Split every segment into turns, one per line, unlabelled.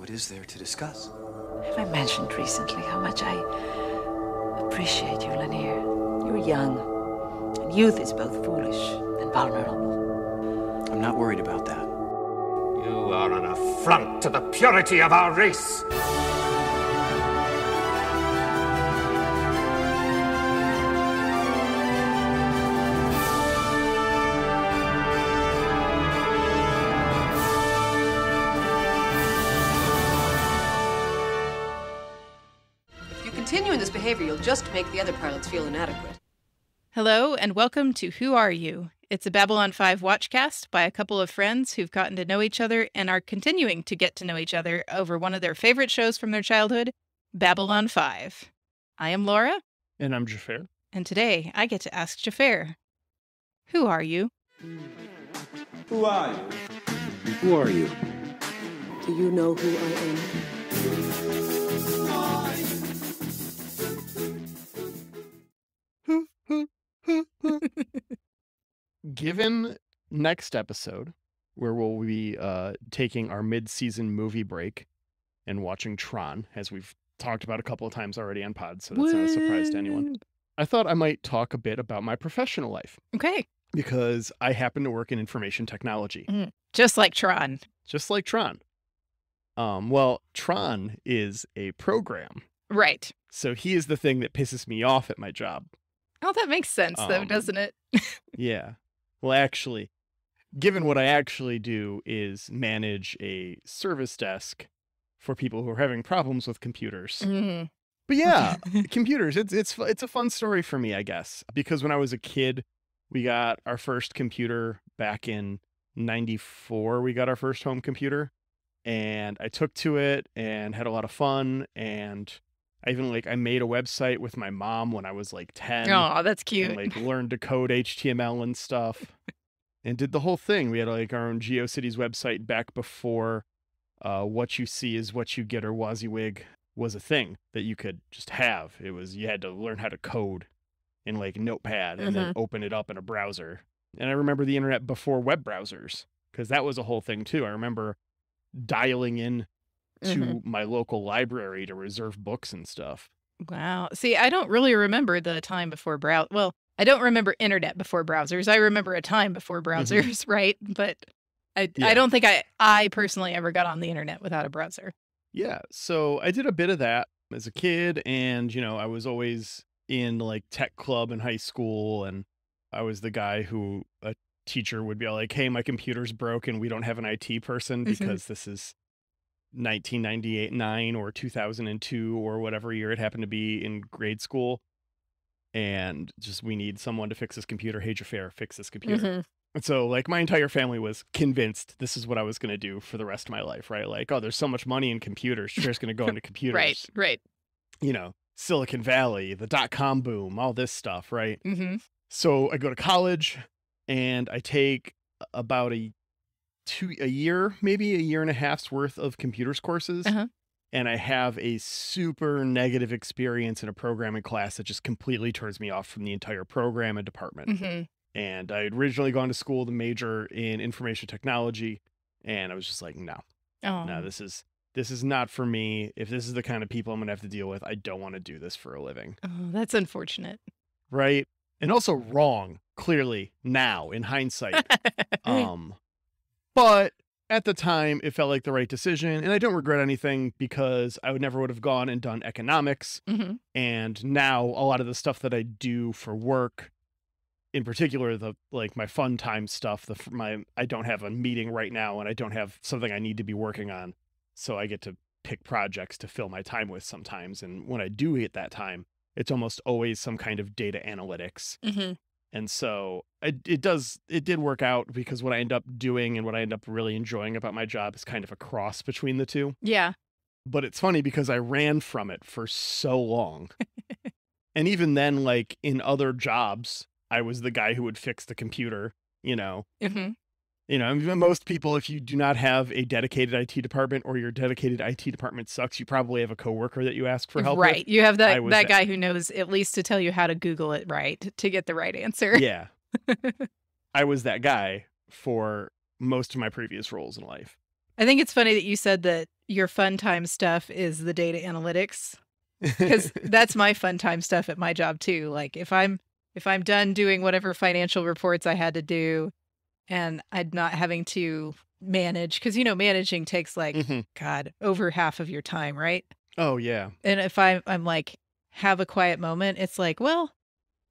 what is there to discuss?
Have I mentioned recently how much I appreciate you, Lanier? You're young, and youth is both foolish and vulnerable.
I'm not worried about that.
You are an affront to the purity of our race.
If you continue in this behavior, you'll just make the other pilots feel inadequate.
Hello, and welcome to Who Are You? It's a Babylon 5 watchcast by a couple of friends who've gotten to know each other and are continuing to get to know each other over one of their favorite shows from their childhood, Babylon 5. I am Laura.
And I'm Xhafer.
And today I get to ask Xhafer, who are you?
Who are you?
Who are you?
Do you know who I am?
Given next episode, where we'll be taking our mid-season movie break and watching Tron, as we've talked about a couple of times already on pod, so that's not a surprise to anyone. I thought I might talk a bit about my professional life.
Okay.
Because I happen to work in information technology.
Just like Tron.
Just like Tron. Well, Tron is a program.
Right.
So he is the thing that pisses me off at my job.
Oh, that makes sense, though, doesn't it?
Yeah. Well, actually, given what I actually do is manage a service desk for people who are having problems with computers.
Mm-hmm.
But yeah, computers, it's a fun story for me, I guess. Because when I was a kid, we got our first computer back in 94. We got our first home computer. And I took to it and had a lot of fun. And I even I made a website with my mom when I was 10.
Oh, that's cute.
And learned to code HTML and stuff. And did the whole thing. We had our own GeoCities website back before What You See Is What You Get or WYSIWYG was a thing that you could just have. It was, you had to learn how to code in Notepad and then open it up in a browser. And I remember the internet before web browsers, because that was a whole thing too. I remember dialing in to my local library to reserve books and stuff.
Wow. See, I don't really remember the time before Well, I don't remember internet before browsers. I remember a time before browsers, right? But I don't think I personally ever got on the internet without a browser.
Yeah. So I did a bit of that as a kid. And, I was always in tech club in high school. And I was the guy who a teacher would be like, hey, my computer's broken. We don't have an IT person because this is 1998-9 or 2002 or whatever year it happened to be in grade school. And just, we need someone to fix this computer. Hey, Xhafer, fix this computer. And so my entire family was convinced this is what I was going to do for the rest of my life, right? Oh, there's so much money in computers. Xhafer's going to go into computers.
Right.
Silicon Valley, the .com boom, all this stuff, right? So I go to college and I take about a year, maybe a year and a half's worth of computers courses. And I have a super negative experience in a programming class that just completely turns me off from the entire program and department. And I had originally gone to school to major in information technology. And I was just no, this is not for me. If this is the kind of people I'm going to have to deal with, I don't want to do this for a living.
Oh, that's unfortunate.
Right. And also wrong, clearly, now, in hindsight. But at the time, it felt like the right decision. And I don't regret anything because I never would have gone and done economics. And now a lot of the stuff that I do for work, in particular, my fun time stuff, I don't have a meeting right now and I don't have something I need to be working on. So I get to pick projects to fill my time with sometimes. And when I do at that time, it's almost always some kind of data analytics. And so it did work out because what I end up doing and what I end up really enjoying about my job is kind of a cross between the two.
Yeah.
But it's funny because I ran from it for so long. And even then, in other jobs, I was the guy who would fix the computer, Most people, if you do not have a dedicated IT department or your dedicated IT department sucks, you probably have a coworker that you ask for help with.
Right. You have that guy who knows at least to tell you how to Google it right to get the right answer.
Yeah. I was that guy for most of my previous roles in life.
I think it's funny that you said that your fun time stuff is the data analytics, because that's my fun time stuff at my job too. Like if I'm done doing whatever financial reports I had to do and I'm not having to manage, because managing takes like God, over half of your time, right?
Oh yeah.
And if I'm like have a quiet moment, it's like, well,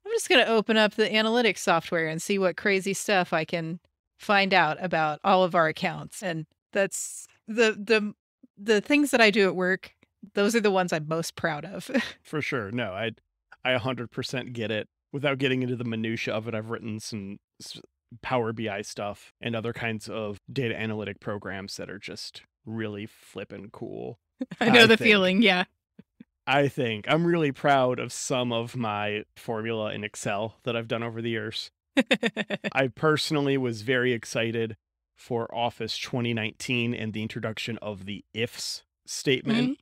I'm just going to open up the analytics software and see what crazy stuff I can find out about all of our accounts. And that's the things that I do at work. Those are the ones I'm most proud of.
For sure. No, I 100% get it. Without getting into the minutia of it, I've written some Power BI stuff and other kinds of data analytic programs that are just really flippin' cool.
I know the feeling, yeah.
I think I'm really proud of some of my formula in Excel that I've done over the years. I personally was very excited for Office 2019 and the introduction of the ifs statement.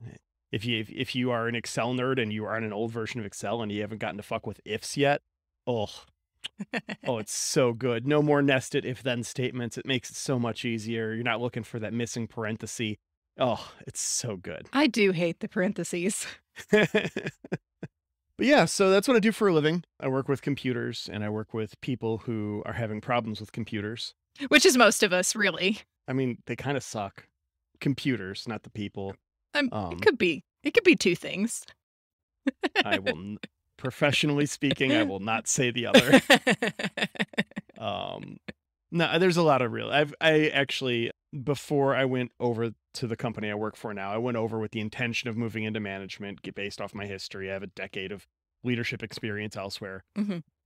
If you are an Excel nerd and you are on an old version of Excel and you haven't gotten to fuck with ifs yet, oh, it's so good. No more nested if-then statements. It makes it so much easier. You're not looking for that missing parenthesis. Oh, it's so good.
I do hate the parentheses.
But yeah, so that's what I do for a living. I work with computers and I work with people who are having problems with computers.
Which is most of us, really.
I mean, they kind of suck. Computers, not the people.
It could be two things.
I will, professionally speaking, I will not say the other. No, there's a lot of real. I actually, before I went over to the company I work for now, I went over with the intention of moving into management, based off my history. I have a decade of leadership experience elsewhere,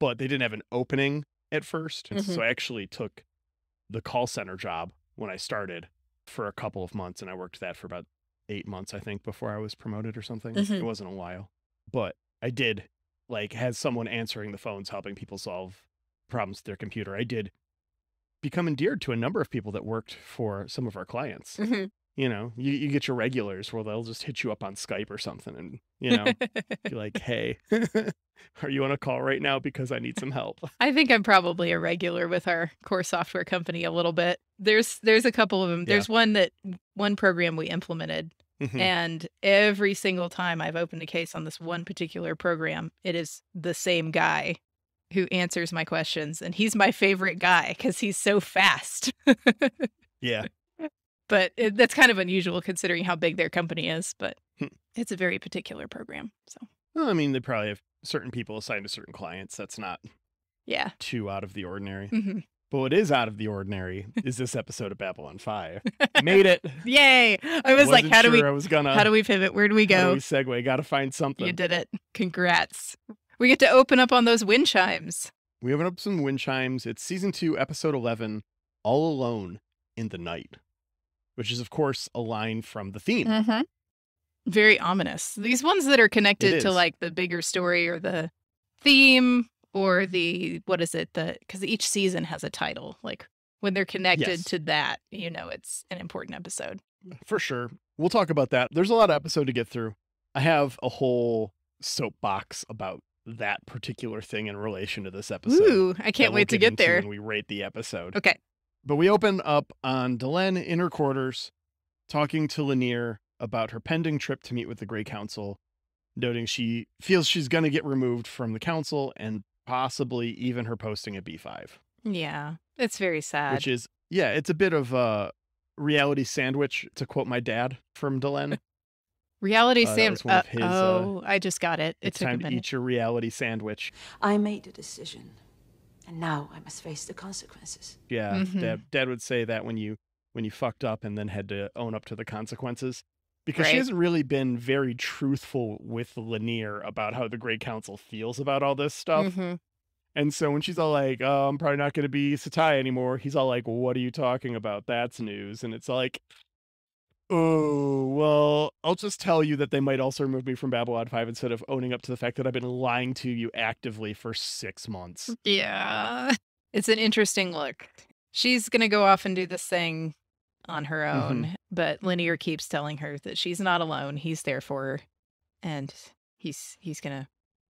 but they didn't have an opening at first. And so I actually took the call center job when I started for a couple of months, and I worked that for about 8 months, I think, before I was promoted or something. It wasn't a while, but I did had someone answering the phones, helping people solve problems with their computer. I did become endeared to a number of people that worked for some of our clients. You get your regulars where they'll just hit you up on Skype or something and, be like, hey, are you on a call right now? Because I need some help. I
think I'm probably a regular with our core software company a little bit. There's a couple of them. Yeah. There's one program we implemented, and every single time I've opened a case on this one particular program, it is the same guy who answers my questions, and he's my favorite guy because he's so fast.
Yeah.
But that's kind of unusual considering how big their company is, but it's a very particular program. So,
well, I mean, they probably have certain people assigned to certain clients. That's not too out of the ordinary. But what is out of the ordinary is this episode of Babylon 5. Made it.
Yay. I was like, how do we pivot? Where do we go?
How do we segue? Got to find something.
You did it. Congrats. We get to open up on those wind chimes.
We open up some wind chimes. It's season 2, episode 11, All Alone in the Night, which is, of course, a line from the theme.
Very ominous. These ones that are connected to like the bigger story or the theme or the, what is it? Because each season has a title. Like when they're connected to that, it's an important episode.
For sure. We'll talk about that. There's a lot of episode to get through. I have a whole soapbox about that particular thing in relation to this episode.
Ooh, I can't wait to get there.
When we rate the episode.
Okay.
But we open up on Delenn in her quarters, talking to Lanier about her pending trip to meet with the Grey Council, noting she feels she's going to get removed from the council and possibly even her posting at B5.
Yeah, it's very sad.
Which is, it's a bit of a reality sandwich, to quote my dad from Delenn.
Reality sandwich. I just got it.
It's time to eat your reality sandwich.
I made a decision. And now I must face the consequences.
Yeah, Dad would say that when you fucked up and then had to own up to the consequences. Because she hasn't really been very truthful with Lanier about how the Grey Council feels about all this stuff. And so when she's all like, oh, I'm probably not going to be Satai anymore, he's all like, well, what are you talking about? That's news. And it's like, oh, well, I'll just tell you that they might also remove me from Babylon 5 instead of owning up to the fact that I've been lying to you actively for 6 months.
Yeah. It's an interesting look. She's going to go off and do this thing on her own, but Lanier keeps telling her that she's not alone. He's there for her, and he's going to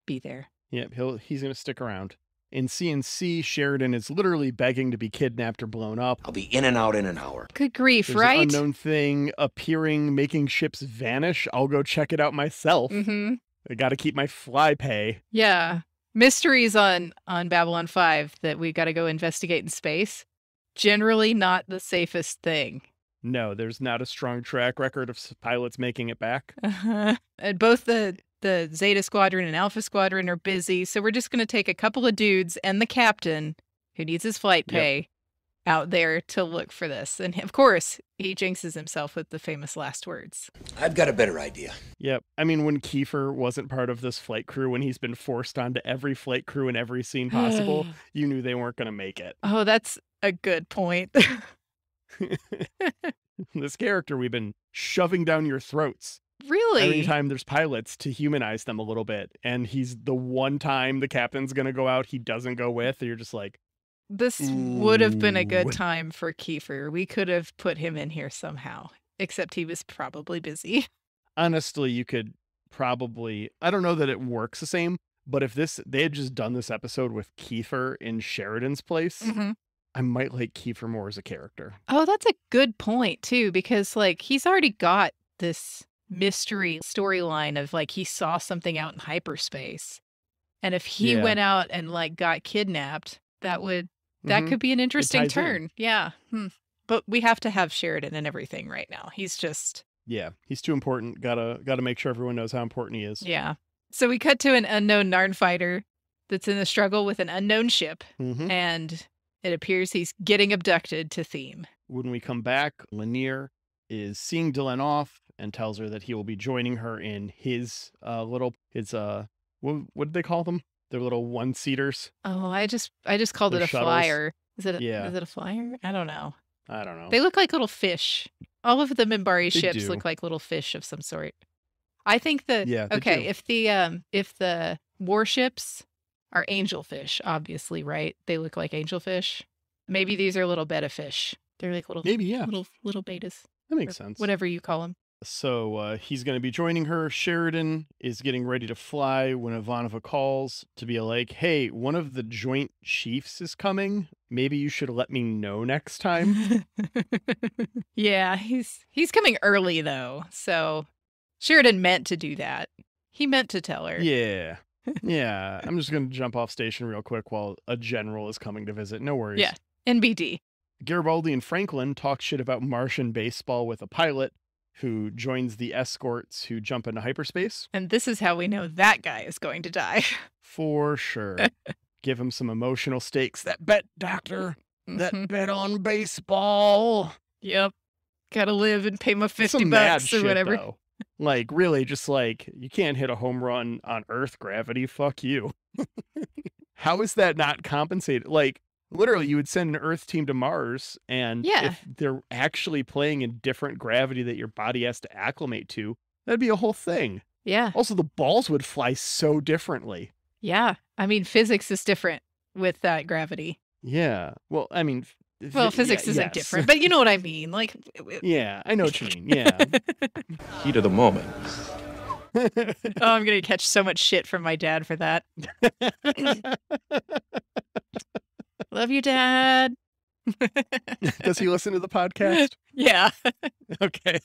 be there.
Yep, he's going to stick around. In CNC, Sheridan is literally begging to be kidnapped or blown up.
I'll be in and out in an hour.
Good grief,
There's
right?
an unknown thing appearing, making ships vanish. I'll go check it out myself.
Mm-hmm.
I got to keep my fly pay.
Yeah. Mysteries on Babylon 5 that we got to go investigate in space. Generally not the safest thing.
No, there's not a strong track record of pilots making it back.
Uh-huh. And both the Zeta Squadron and Alpha Squadron are busy, so we're just going to take a couple of dudes and the captain, who needs his flight pay, out there to look for this. And of course, he jinxes himself with the famous last words.
I've got a better idea.
Yep. I mean, when Xhafer wasn't part of this flight crew, when he's been forced onto every flight crew in every scene possible, you knew they weren't going to make it.
Oh, that's a good point.
This character we've been shoving down your throats.
Really?
Every time there's pilots to humanize them a little bit. And he's the one time the captain's going to go out, he doesn't go with. And you're just like,
this would have been a good
Ooh.
time for Xhafer. We could have put him in here somehow, except he was probably busy.
honestly, you could probably, I don't know that it works the same, but if they had just done this episode with Xhafer in Sheridan's place,
Mm-hmm.
I might like Xhafer more as a character.
Oh, that's a good point, too, because, like, he's already got this mystery storyline of, like, he saw something out in hyperspace. And if he
Yeah.
went out and, like, got kidnapped, that
Mhm.
could be an interesting
ties in.
turn. Yeah. But we have to have Sheridan and everything right now. He's just,
Yeah, he's too important. Gotta make sure everyone knows how important he is.
yeah. So we cut to an unknown Narn fighter that's in a struggle with an unknown ship,
Mhm.
and it appears he's getting abducted to theme.
When we come back, Lanier is seeing Dylan off and tells her that he will be joining her in his what did they call them? Their little one-seaters.
Oh, I just called
They're
it a
shuttles.
flyer. Is it
Yeah.
a flyer? I don't know.
I don't know.
They look like little fish. All of the Minbari
They
ships
do.
look like little fish of some sort. I think
Yeah, they
okay,
do.
if the warships are angelfish, obviously, right? They look like angelfish. Maybe these are little betta fish. They're like little
Maybe, yeah.
little betas.
That makes
or
sense.
Whatever you call them.
So he's going to be joining her. Sheridan is getting ready to fly when Ivanova calls to be like, hey, one of the Joint Chiefs is coming. Maybe you should let me know next time.
Yeah, he's coming early though. So Sheridan meant to do that. He meant to tell her.
Yeah. Yeah. I'm just going to jump off station real quick while a general is coming to visit. No worries.
Yeah. NBD.
Garibaldi and Franklin talk shit about Martian baseball with a pilot who joins the escorts who jump into hyperspace.
And this is how we know that guy is going to die.
For sure. Give him some emotional stakes. That bet, doctor. That
Mhm.
bet on baseball.
Yep. Gotta live and pay my 50
Some mad
bucks or
shit,
whatever.
though. Like, really, just like, you can't hit a home run on Earth gravity. Fuck you. How is that not compensated? Like, literally, you would send an Earth team to Mars, and
Yeah.
if they're actually playing in different gravity that your body has to acclimate to, that'd be a whole thing.
Yeah.
Also, the balls would fly so differently.
Yeah. I mean, physics is different with that gravity.
Yeah. Well, I mean,
Well, physics isn't
yes.
different, but you know what I mean. Like,
Yeah, I know what you mean. Yeah.
Heat of the moment.
oh, I'm going to catch so much shit from my dad for that. Love you, Dad.
Does he listen to the podcast?
Yeah.
Okay.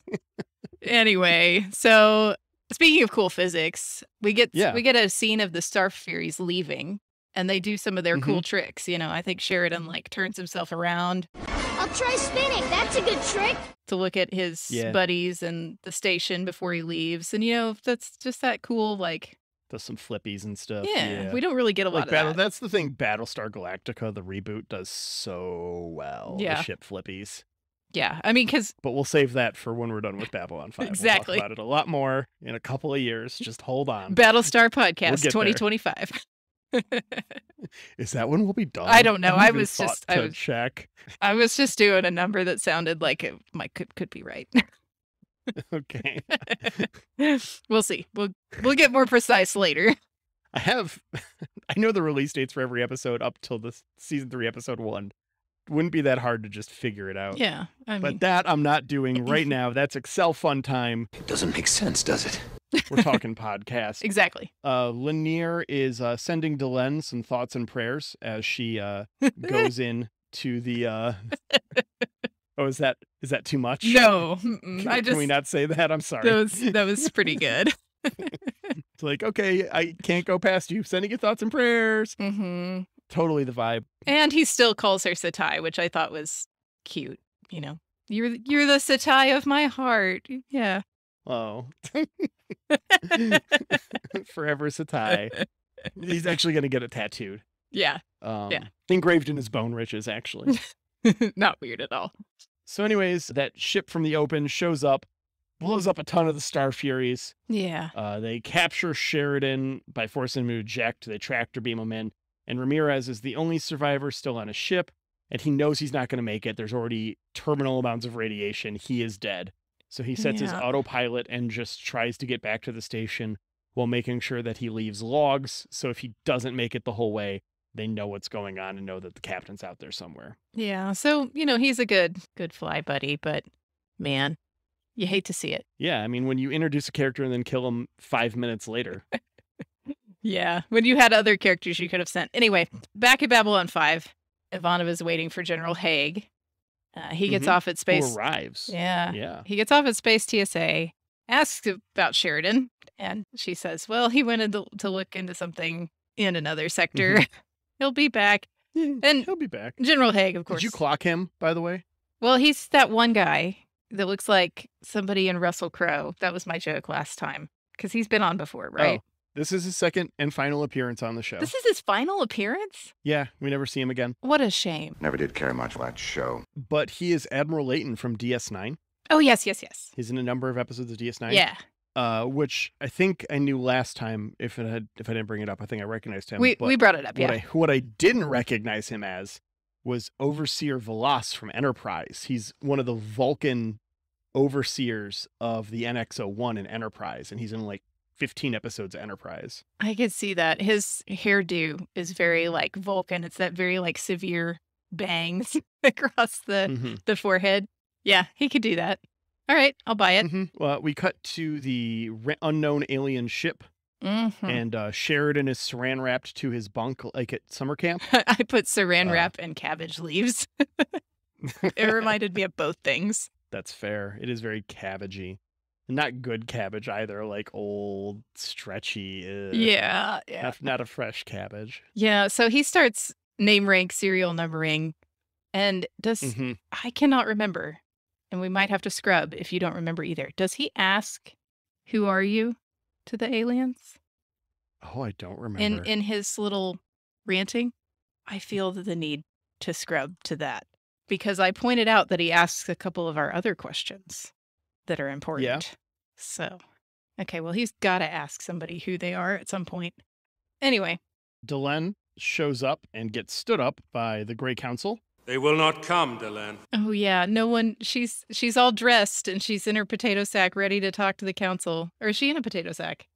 Anyway, so speaking of cool physics, we get
Yeah.
a scene of the Star Furies leaving, and they do some of their cool tricks. You know, I think Sheridan like turns himself around
I'll try spinning. That's a good trick.
to look at his
Yeah.
buddies and the station before he leaves, and you know that's just that cool. Like,
Does some flippies and stuff.
yeah, we don't really get a lot
Like
of
Battle.
that.
That's the thing. Battlestar Galactica, the reboot, does so well.
Yeah.
The ship flippies.
Yeah, I mean, because
But we'll save that for when we're done with Babylon 5.
Exactly.
We'll talk about it a lot more in a couple of years. Just hold on.
Battlestar Podcast
get there.
2025.
Is that when we'll be done?
I don't know.
haven't
I
even
was
thought
just-
to
I was-
check.
I was just doing a number that sounded like it could be right.
Okay.
We'll see. We'll get more precise later.
I know the release dates for every episode up till the season 3, episode 1. Wouldn't be that hard to just figure it out.
Yeah, I mean,
But that I'm not doing right now. That's Excel fun time.
It doesn't make sense, does it?
We're talking podcast.
Exactly.
Lanier is sending Delenn some thoughts and prayers as she goes in to the Oh, is that too much?
No.
Can we not say that? I'm sorry.
That was pretty good.
It's like, okay, I can't go past you. Sending you thoughts and prayers.
Mm-hmm.
Totally the vibe.
And he still calls her Satai, which I thought was cute. You know, you're the Satai of my heart. Yeah.
Oh. Forever Satai. He's actually going to get it tattooed.
Yeah.
Engraved in his bone riches, actually.
Not weird at all.
So anyways, that ship from the open shows up, blows up a ton of the Star Furies.
Yeah.
They capture Sheridan by forcing him to eject. They tractor beam him in. And Ramirez is the only survivor still on a ship. And he knows he's not going to make it. There's already terminal amounts of radiation. He is dead. So he sets his autopilot and just tries to get back to the station while making sure that he leaves logs. So if he doesn't make it the whole way, they know what's going on and know that the captain's out there somewhere.
Yeah. So, he's a good fly buddy, but man, you hate to see it.
Yeah. I mean, when you introduce a character and then kill him 5 minutes later.
Yeah. When you had other characters you could have sent. Anyway, back at Babylon 5, Ivanov is waiting for General Haig. He gets off at space.
Who arrives.
Yeah. He gets off at space TSA, asks about Sheridan, and she says, well, he went to look into something in another sector. He'll be back. And
he'll be back.
General Haig, of course.
Did you clock him, by the way?
Well, he's that one guy that looks like somebody in Russell Crowe. That was my joke last time, because he's been on before, right?
Oh, this is his second and final appearance on the show.
This is his final appearance?
Yeah, we never see him again.
What a shame.
Never did care much for that show.
But he is Admiral Layton from DS9.
Oh, yes.
He's in a number of episodes of DS9.
Yeah.
Which I think I knew last time. If I didn't bring it up, I think I recognized him.
We brought it up, yeah.
What I didn't recognize him as was Overseer Velas from Enterprise. He's one of the Vulcan overseers of the NX-01 in Enterprise, and he's in like 15 episodes of Enterprise.
I could see that. His hairdo is very like Vulcan. It's that very like severe bangs across the forehead. Yeah, he could do that. All right, I'll buy it.
Well, we cut to the unknown alien ship, and Sheridan is saran wrapped to his bunk like at summer camp.
I put saran wrap and cabbage leaves. It reminded me of both things.
That's fair. It is very cabbagey. Not good cabbage either, like old, stretchy.
Yeah.
Not a fresh cabbage.
Yeah, so he starts name rank serial numbering, and I cannot remember. And we might have to scrub if you don't remember either. Does he ask, who are you, to the aliens?
Oh, I don't remember.
In his little ranting? I feel the need to scrub to that. Because I pointed out that he asks a couple of our other questions that are important.
Yeah.
So, okay, well, he's got to ask somebody who they are at some point. Anyway.
Delenn shows up and gets stood up by the Grey Council.
They will not come, Delenn.
Oh, yeah. No one. She's all dressed and she's in her potato sack ready to talk to the council. Or is she in a potato sack?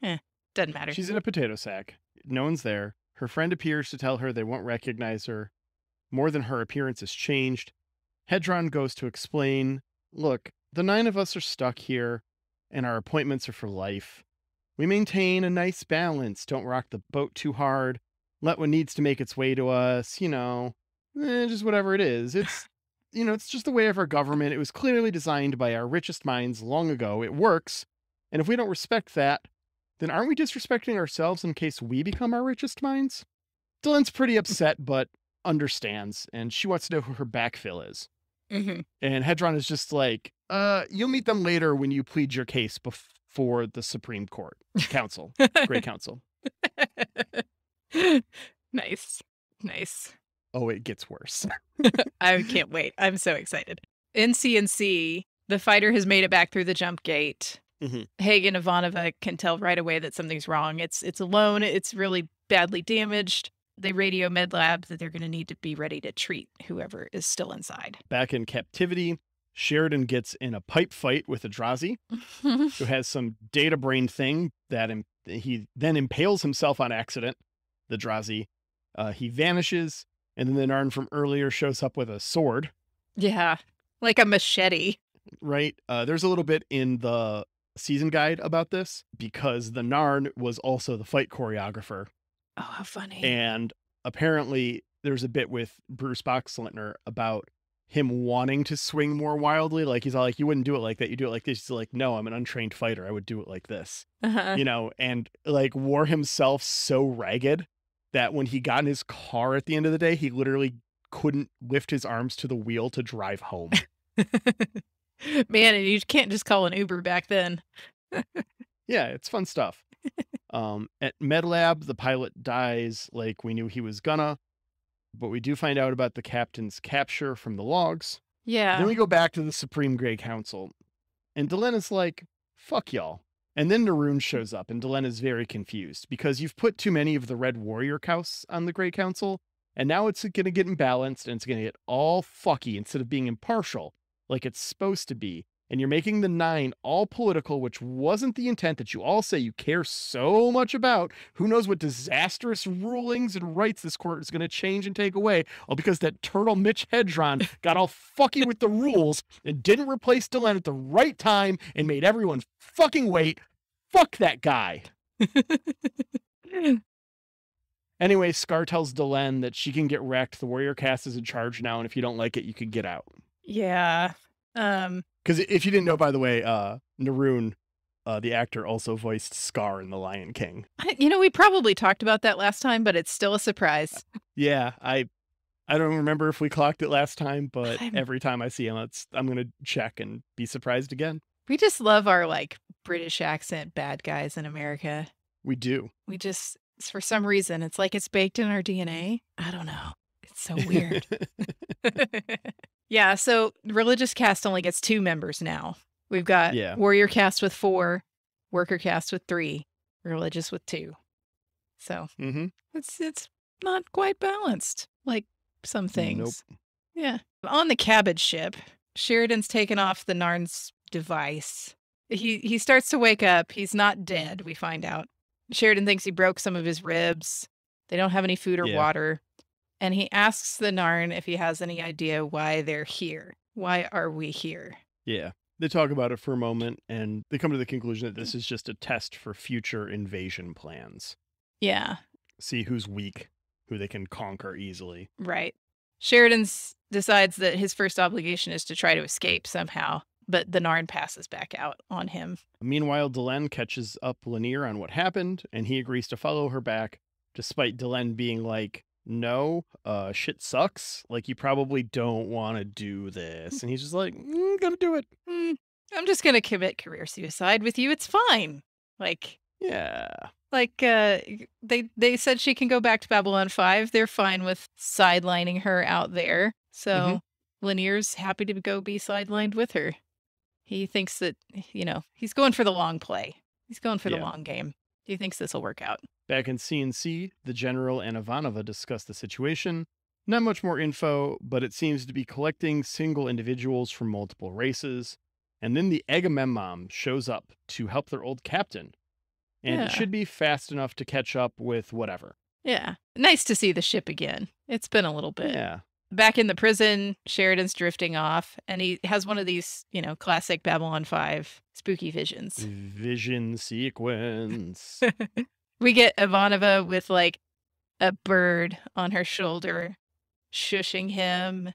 Doesn't matter.
She's in a potato sack. No one's there. Her friend appears to tell her they won't recognize her. More than her appearance has changed. Hedron goes to explain, look, the 9 of us are stuck here and our appointments are for life. We maintain a nice balance. Don't rock the boat too hard. Let what needs to make its way to us, just whatever it is. It's, it's just the way of our government. It was clearly designed by our richest minds long ago. It works. And if we don't respect that, then aren't we disrespecting ourselves in case we become our richest minds? Delenn's pretty upset, but understands. And she wants to know who her backfill is. And Hedron is just like, you'll meet them later when you plead your case before the Supreme Court. Council. Great Council.
Nice.
Oh, it gets worse.
I can't wait. I'm so excited. In CNC, the fighter has made it back through the jump gate. Haig and Ivanova can tell right away that something's wrong. It's alone. It's really badly damaged. They radio med lab that they're going to need to be ready to treat whoever is still inside.
Back in captivity, Sheridan gets in a pipe fight with Adrazi, who has some data brain thing that he then impales himself on accident. The Drazi. He vanishes, and then the Narn from earlier shows up with a sword.
Yeah, like a machete.
Right. There's a little bit in the season guide about this because the Narn was also the fight choreographer.
Oh, how funny.
And apparently there's a bit with Bruce Boxleitner about him wanting to swing more wildly. Like he's all like, you wouldn't do it like that. You do it like this. He's like, no, I'm an untrained fighter. I would do it like this, you know, and like wore himself so ragged that when he got in his car at the end of the day, he literally couldn't lift his arms to the wheel to drive home.
Man, and you can't just call an Uber back then.
Yeah, it's fun stuff. At MedLab, the pilot dies like we knew he was gonna, but we do find out about the captain's capture from the logs.
Yeah.
Then we go back to the Supreme Grey Council, and Delenn is like, fuck y'all. And then Naroon shows up, and Delenn is very confused because you've put too many of the Red Warrior Cows on the Grey Council, and now it's going to get imbalanced, and it's going to get all fucky instead of being impartial like it's supposed to be. And you're making the 9 all political, which wasn't the intent that you all say you care so much about. Who knows what disastrous rulings and rights this court is going to change and take away, all because that turtle Mitch Hedron got all fucky with the rules and didn't replace Delenn at the right time and made everyone fucking wait. Fuck that guy. Anyway, Scar tells Delenn that she can get wrecked. The warrior cast is in charge now, and if you don't like it, you can get out.
Yeah.
Because if you didn't know, by the way, Naroon, the actor, also voiced Scar in The Lion King.
You know, we probably talked about that last time, but it's still a surprise.
Yeah, I don't remember if we clocked it last time, but every time I see him, I'm going to check and be surprised again.
We just love our, like, British accent bad guys in America.
We do.
We just, for some reason, it's like it's baked in our DNA. I don't know. It's so weird. Yeah, so religious cast only gets 2 members now. We've got warrior cast with 4, worker cast with 3, religious with 2. So it's not quite balanced like some things.
Nope.
Yeah. On the cabbage ship, Sheridan's taken off the Narn's device. He starts to wake up. He's not dead, we find out. Sheridan thinks he broke some of his ribs. They don't have any food or water. And he asks the Narn if he has any idea why they're here. Why are we here?
Yeah. They talk about it for a moment, and they come to the conclusion that this is just a test for future invasion plans.
Yeah.
See who's weak, who they can conquer easily.
Right. Sheridan decides that his first obligation is to try to escape somehow, but the Narn passes back out on him.
Meanwhile, Delenn catches up Lanier on what happened, and he agrees to follow her back, despite Delenn being like, no, shit sucks. Like, you probably don't want to do this. And he's just like, gonna do it.
I'm just gonna commit career suicide with you. It's fine. Like,
yeah.
Like, they said she can go back to Babylon 5. They're fine with sidelining her out there. So Lanier's happy to go be sidelined with her. He thinks that, you know, he's going for the long play. He's going for the long game. He thinks this will work out.
Back in CNC, the General and Ivanova discuss the situation. Not much more info, but it seems to be collecting single individuals from multiple races. And then the Agamemnon shows up to help their old captain. And it should be fast enough to catch up with whatever.
Yeah. Nice to see the ship again. It's been a little bit.
Yeah.
Back in the prison, Sheridan's drifting off, and he has one of these, you know, classic Babylon 5 spooky visions.
Vision sequence.
We get Ivanova with, like, a bird on her shoulder, shushing him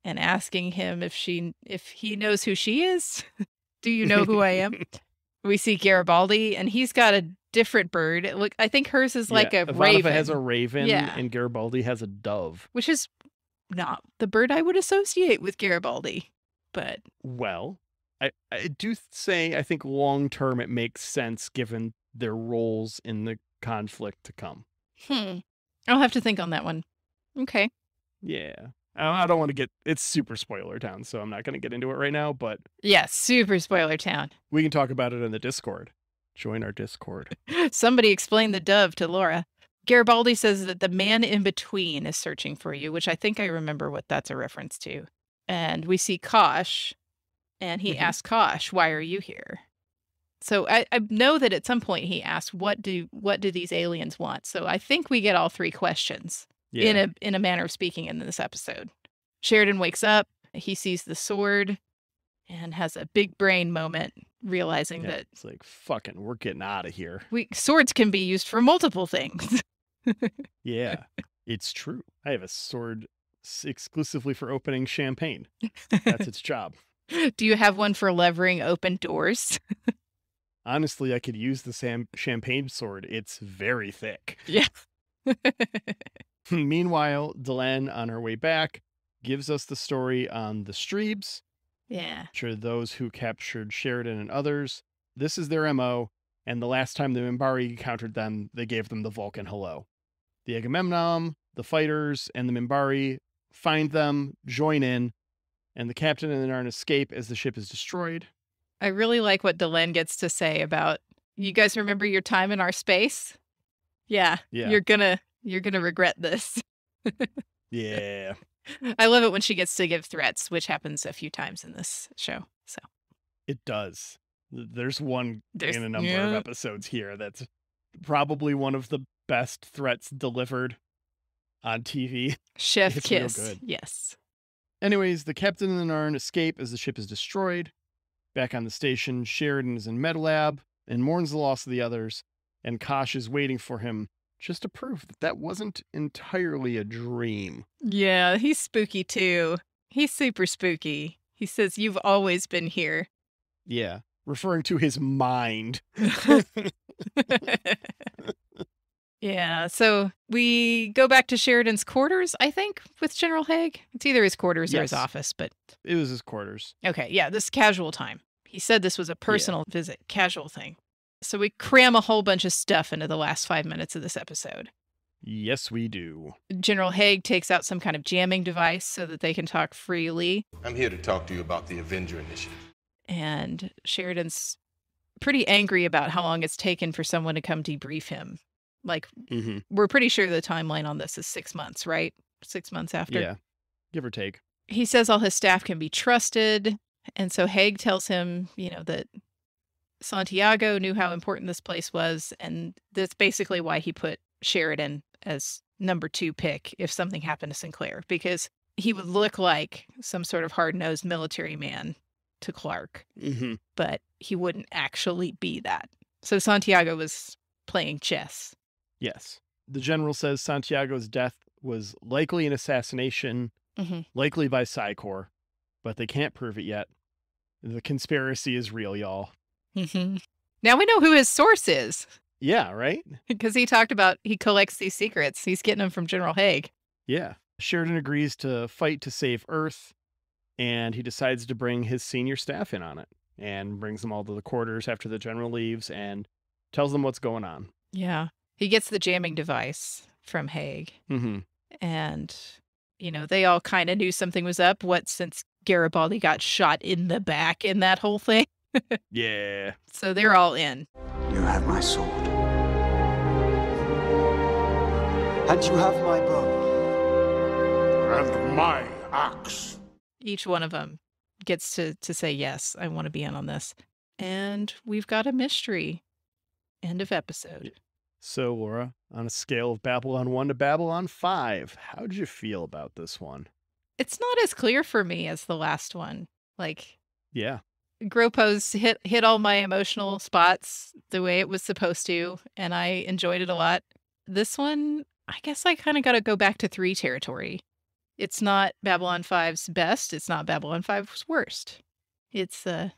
and asking him if he knows who she is. Do you know who I am? We see Garibaldi, and he's got a different bird. I think hers is like a
Ivanova
raven.
has a raven, and Garibaldi has a dove.
Which is not the bird I would associate with Garibaldi, but...
Well, I do say I think long term it makes sense given their roles in the conflict to come.
I'll have to think on that one. Okay.
Yeah. I don't want to get... It's super spoiler town, so I'm not going to get into it right now, but...
Yeah, super spoiler town.
We can talk about it in the Discord. Join our Discord.
Somebody explain the dove to Laura. Garibaldi says that the man in between is searching for you, which I think I remember what that's a reference to. And we see Kosh, and he asks Kosh, why are you here? So I know that at some point he asked, what do these aliens want? So I think we get all 3 questions in a manner of speaking in this episode. Sheridan wakes up, he sees the sword, and has a big brain moment realizing
Yeah,
that
it's like, fucking, we're getting out of here.
swords can be used for multiple things.
Yeah, it's true. I have a sword exclusively for opening champagne. That's its job.
Do you have one for levering open doors?
Honestly, I could use the champagne sword. It's very thick.
Yeah.
Meanwhile, Delenn, on her way back, gives us the story on the Streebs,
Yeah.
which are those who captured Sheridan and others. This is their MO, and the last time the Minbari encountered them, they gave them the Vulcan hello. The Agamemnon, the fighters, and the Minbari find them, join in, and the captain and the Narn escape as the ship is destroyed.
I really like what Delenn gets to say about, you guys remember your time in our space? Yeah. You're gonna regret this.
Yeah.
I love it when she gets to give threats, which happens a few times in this show. So
It does. There's one in a number of episodes here that's probably one of the best threats delivered on TV.
Chef
It's real
kiss.
good.
Yes.
Anyways, the captain and the Narn escape as the ship is destroyed. Back on the station, Sheridan is in MedLab and mourns the loss of the others, and Kosh is waiting for him just to prove that wasn't entirely a dream.
Yeah, he's spooky too. He's super spooky. He says, "You've always been here."
Yeah, referring to his mind.
Yeah, so we go back to Sheridan's quarters, I think, with General Haig. It's either his quarters or his
Yes.
office, but
It was his quarters.
okay, yeah, this casual time. He said this was a personal visit, casual thing. So we cram a whole bunch of stuff into the last 5 minutes of this episode.
Yes, we do.
General Haig takes out some kind of jamming device so that they can talk freely.
I'm here to talk to you about the Avenger Initiative.
And Sheridan's pretty angry about how long it's taken for someone to come debrief him. Like, we're pretty sure the timeline on this is 6 months, right? 6 months after.
Yeah, give or take.
He says all his staff can be trusted. And so Haig tells him, that Santiago knew how important this place was. And that's basically why he put Sheridan as number 2 pick if something happened to Sinclair, because he would look like some sort of hard-nosed military man to Clark, but he wouldn't actually be that. So Santiago was playing chess.
Yes. The general says Santiago's death was likely an assassination, likely by Psy-Corps, but they can't prove it yet. The conspiracy is real, y'all.
Now we know who his source is.
Yeah, right?
Because he talked about he collects these secrets. He's getting them from General Haig.
Yeah. Sheridan agrees to fight to save Earth, and he decides to bring his senior staff in on it, and brings them all to the quarters after the general leaves and tells them what's going on.
Yeah. He gets the jamming device from Haig. And, they all kind of knew something was up. Since Garibaldi got shot in the back in that whole thing.
Yeah.
So they're all in.
You have my sword. And you have my bow.
And my axe.
Each one of them gets to say, yes, I want to be in on this. And we've got a mystery. End of episode.
So, Laura, on a scale of Babylon 1 to Babylon 5, how did you feel about this one?
It's not as clear for me as the last one.
Yeah.
Gropos hit all my emotional spots the way it was supposed to, and I enjoyed it a lot. This one, I guess I kind of got to go back to 3 territory. It's not Babylon 5's best. It's not Babylon 5's worst. It's a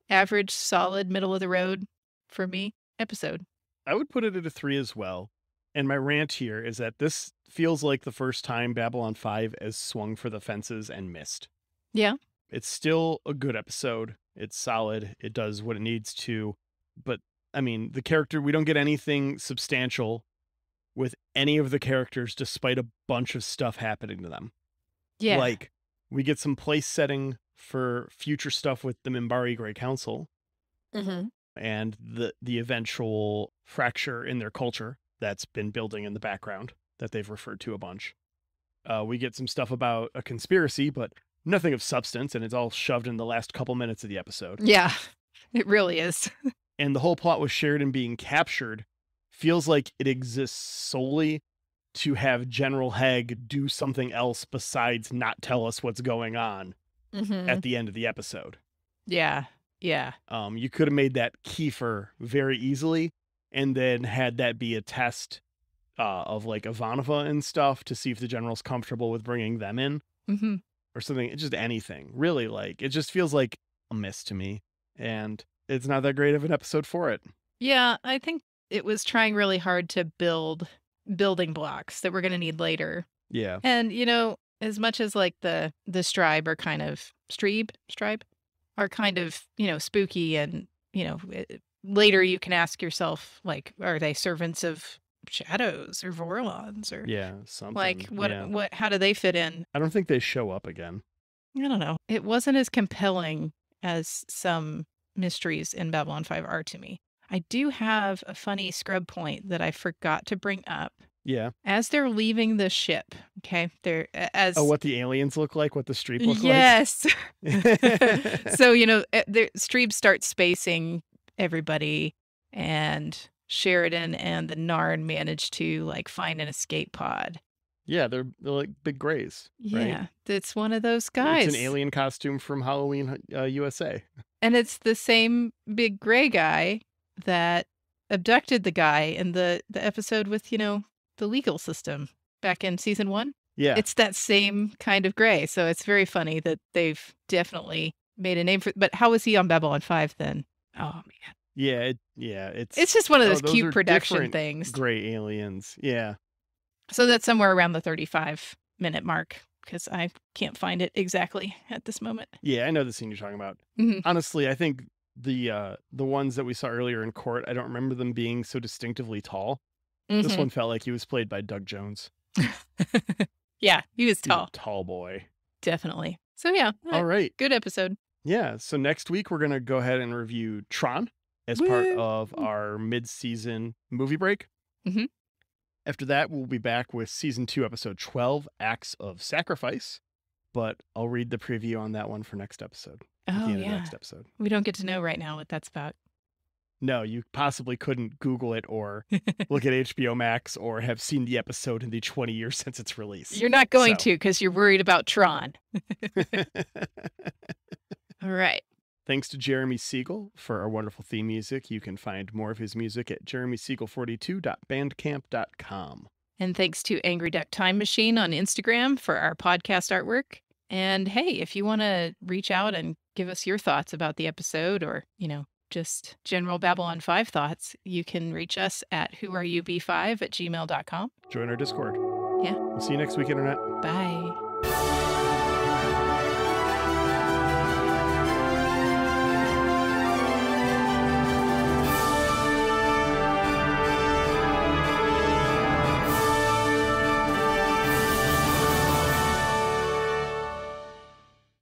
average, solid, middle of the road for me episode.
I would put it at a 3 as well. And my rant here is that this feels like the first time Babylon 5 has swung for the fences and missed.
Yeah.
It's still a good episode. It's solid. It does what it needs to. But, the character, we don't get anything substantial with any of the characters despite a bunch of stuff happening to them.
Yeah.
We get some place setting for future stuff with the Minbari Grey Council. And the eventual fracture in their culture that's been building in the background that they've referred to a bunch. We get some stuff about a conspiracy, but nothing of substance, and it's all shoved in the last couple minutes of the episode.
Yeah, it really is.
And the whole plot with Sheridan being captured feels like it exists solely to have General Haig do something else besides not tell us what's going on at the end of the episode.
Yeah. Yeah.
You could have made that Xhafer very easily and then had that be a test of like Ivanova and stuff to see if the general's comfortable with bringing them in or something. Just anything. Really, like, it just feels like a miss to me. And it's not that great of an episode for it.
Yeah, I think it was trying really hard to build building blocks that we're going to need later.
Yeah.
And, you know, as much as like the Stribe are kind of Stribe are kind of, you know, spooky and, you know, later you can ask yourself, like, are they servants of shadows or Vorlons or
something.
like what how do they fit in?
I don't think they show up again.
I don't know. It wasn't as compelling as some mysteries in Babylon 5 are to me. I do have a funny scrub point that I forgot to bring up.
Yeah.
As they're leaving the ship, okay? They're as
what the aliens look like, what the Streep look
yes. So, you know, Streep starts spacing everybody, and Sheridan and the Narn manage to like find an escape pod.
Yeah, they're like big grays.
Yeah,
right?
It's one of those guys.
It's an alien costume from Halloween USA.
And it's the same big gray guy that abducted the guy in the episode with, you know, the legal system back in season 1.
Yeah.
It's that same kind of gray. So it's very funny that they've definitely made a name for it. But how was he on Babylon 5 then? Oh, man.
Yeah,
it's just one of those
those
cute
are
production things.
Gray aliens. Yeah.
So that's somewhere around the 35-minute mark because I can't find it exactly at this moment.
Yeah, I know the scene you're talking about. Honestly, I think the ones that we saw earlier in court, I don't remember them being so distinctively tall. This one felt like he was played by Doug Jones.
Yeah, he was tall.
He's a tall boy.
Definitely. So yeah.
All right.
Good episode.
Yeah. So next week we're going to go ahead and review Tron as part of our mid-season movie break. After that, we'll be back with season 2, episode 12, Acts of Sacrifice. But I'll read the preview on that one for next episode.
Oh,
yeah.
Next episode. We don't get to know right now what that's about.
No, you possibly couldn't Google it or look at HBO Max or have seen the episode in the 20 years since its release.
You're not going to because you're worried about Tron. All right.
Thanks to Jeremy Siegel for our wonderful theme music. You can find more of his music at jeremysiegel42.bandcamp.com.
And thanks to Angry Duck Time Machine on Instagram for our podcast artwork. And hey, if you want to reach out and give us your thoughts about the episode or, you know, just general Babylon 5 thoughts, you can reach us at whoareyoub5@gmail.com.
Join our Discord.
Yeah.
We'll see you next week, Internet.
Bye.